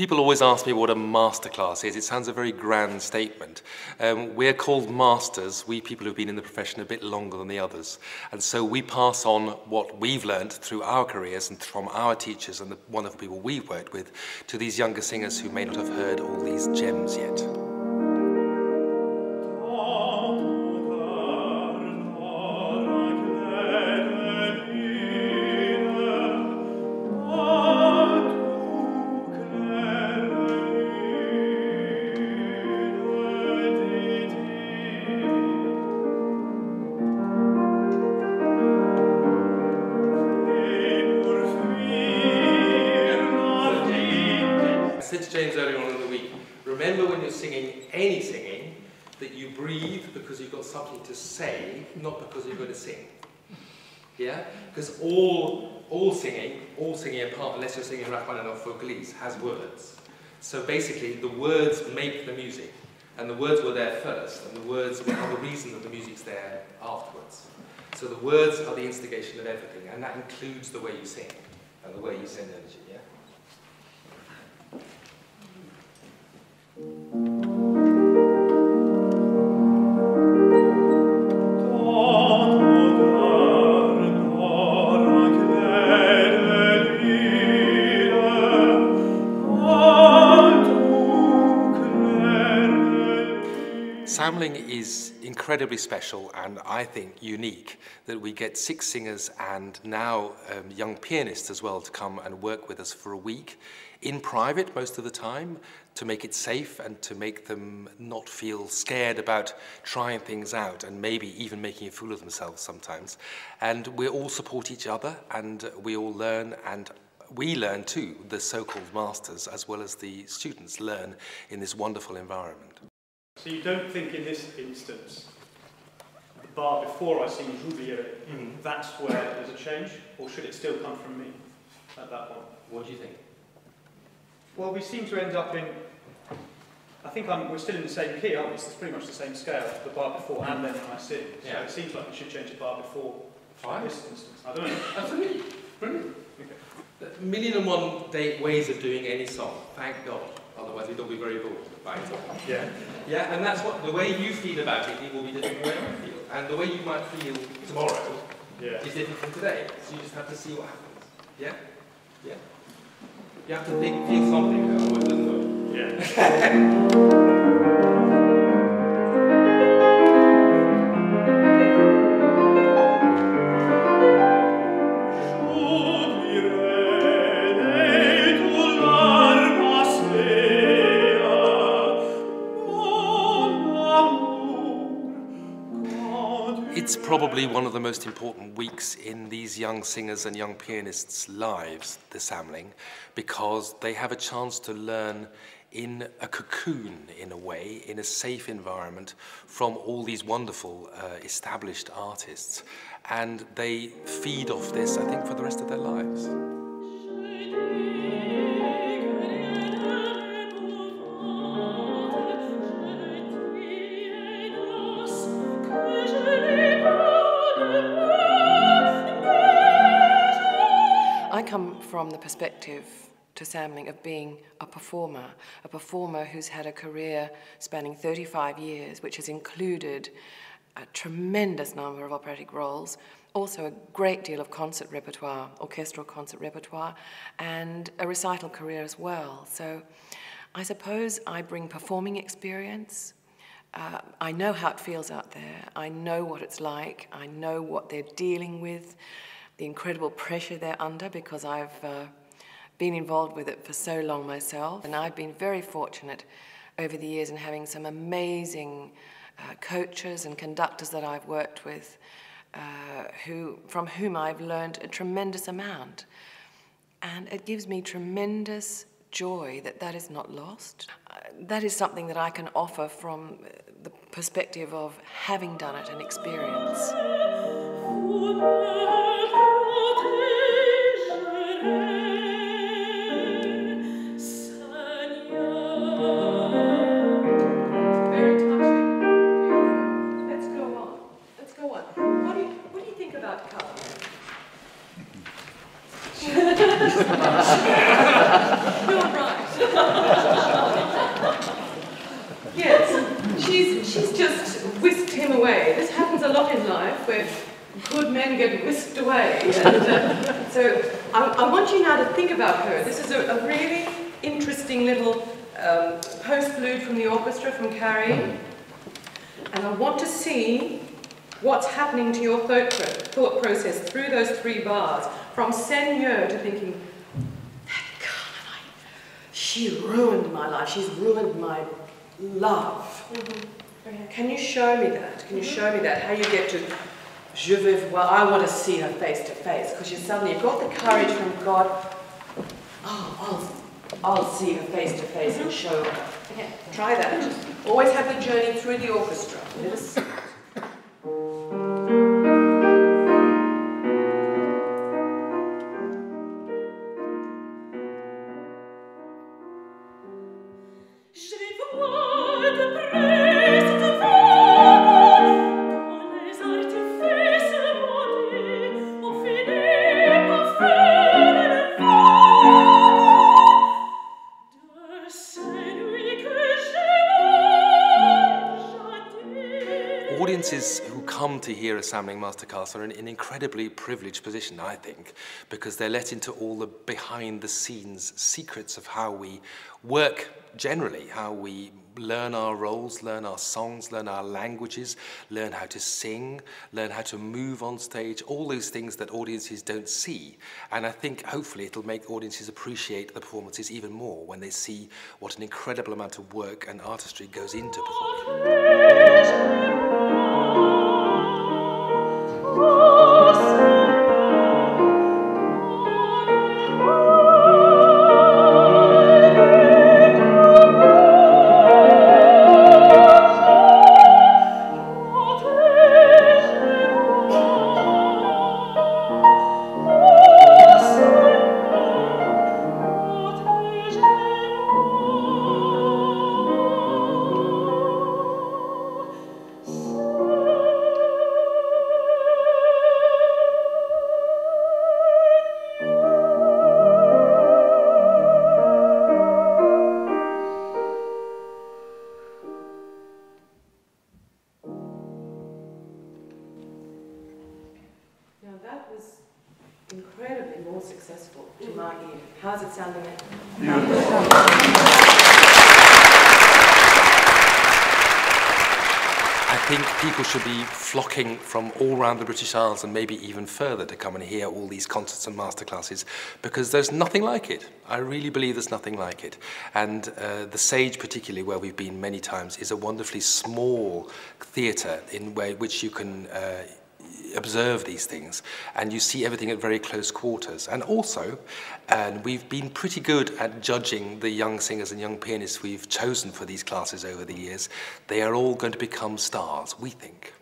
People always ask me what a masterclass is. It sounds a very grand statement. We're called masters, we people who've been in the profession a bit longer than the others. And so we pass on what we've learned through our careers and from our teachers and the wonderful people we've worked with to these younger singers who may not have heard all these gems yet. I said to James earlier on in the week, remember when you're singing any singing that you breathe because you've got something to say, not because you're going to sing. Yeah? Because all singing apart, unless you're singing Rachmaninoff or Glees, has words. So basically the words make the music, and the words were there first, and the words are the reason that the music's there afterwards. So the words are the instigation of everything, and that includes the way you sing and the way you send energy. Yeah? Samling is incredibly special and I think unique that we get 6 singers and now young pianists as well to come and work with us for a week in private most of the time to make it safe and to make them not feel scared about trying things out and maybe even making a fool of themselves sometimes. And we all support each other and we all learn, and we learn too, the so-called masters as well as the students learn in this wonderful environment. So you don't think in this instance, the bar before I sing J'oublierai, that's where there's a change, or should it still come from me at that point? What do you think? Well, we seem to end up in, I think we're still in the same key, aren't we? It's pretty much the same scale, the bar before and then when I sing. So yeah. It seems like we should change the bar before in this instance. I don't know. Absolutely. Brilliant. Okay. A million and one ways of doing any song, thank God. Otherwise we'd all be very bored by it. Yeah. Yeah, and that's what the way you feel about it, it will be different from the way I feel. And the way you might feel tomorrow is different from today. So you just have to see what happens. Yeah? Yeah. You have to feel something, otherwise it doesn't work. Yeah. It's probably one of the most important weeks in these young singers and young pianists' lives, the Samling, because they have a chance to learn in a cocoon, in a way, in a safe environment from all these wonderful established artists. And they feed off this, I think, for the rest of their lives. I come from the perspective to Samling of being a performer who's had a career spanning 35 years, which has included a tremendous number of operatic roles, also a great deal of concert repertoire, orchestral concert repertoire, and a recital career as well. So I suppose I bring performing experience. I know how it feels out there. I know what it's like. I know what they're dealing with, the incredible pressure they're under, because I've been involved with it for so long myself. And I've been very fortunate over the years in having some amazing coaches and conductors that I've worked with, from whom I've learned a tremendous amount. And it gives me tremendous joy that is not lost. That is something that I can offer from the perspective of having done it and experience. Very touching. Let's go on. Let's go on. What do you think about colour? You're right. get whisked away. And, so I want you now to think about her. This is a really interesting little postlude from the orchestra, from Carrie. And I want to see what's happening to your thought process through those 3 bars, from seigneur to thinking, that Carmenite, she ruined my life, she's ruined my love. Can you show me that? Can you show me that? How you get to, je vais voir, I want to see her face to face, because you've got the courage from God, oh, I'll see her face to face and show her. Okay, try that. Always have the journey through the orchestra. Audiences who come to hear a Samling masterclass are in an incredibly privileged position, I think, because they're let into all the behind-the-scenes secrets of how we work generally, how we learn our roles, learn our songs, learn our languages, learn how to sing, learn how to move on stage, all those things that audiences don't see. And I think hopefully it'll make audiences appreciate the performances even more when they see what an incredible amount of work and artistry goes into performing. Now that was incredibly more successful to my ear. How's it sounding? I think people should be flocking from all around the British Isles and maybe even further to come and hear all these concerts and masterclasses, because there's nothing like it. I really believe there's nothing like it. And the Sage, particularly, where we've been many times, is a wonderfully small theatre in which you can observe these things, and you see everything at very close quarters. And also, we've been pretty good at judging the young singers and young pianists we've chosen for these classes over the years. They are all going to become stars, we think.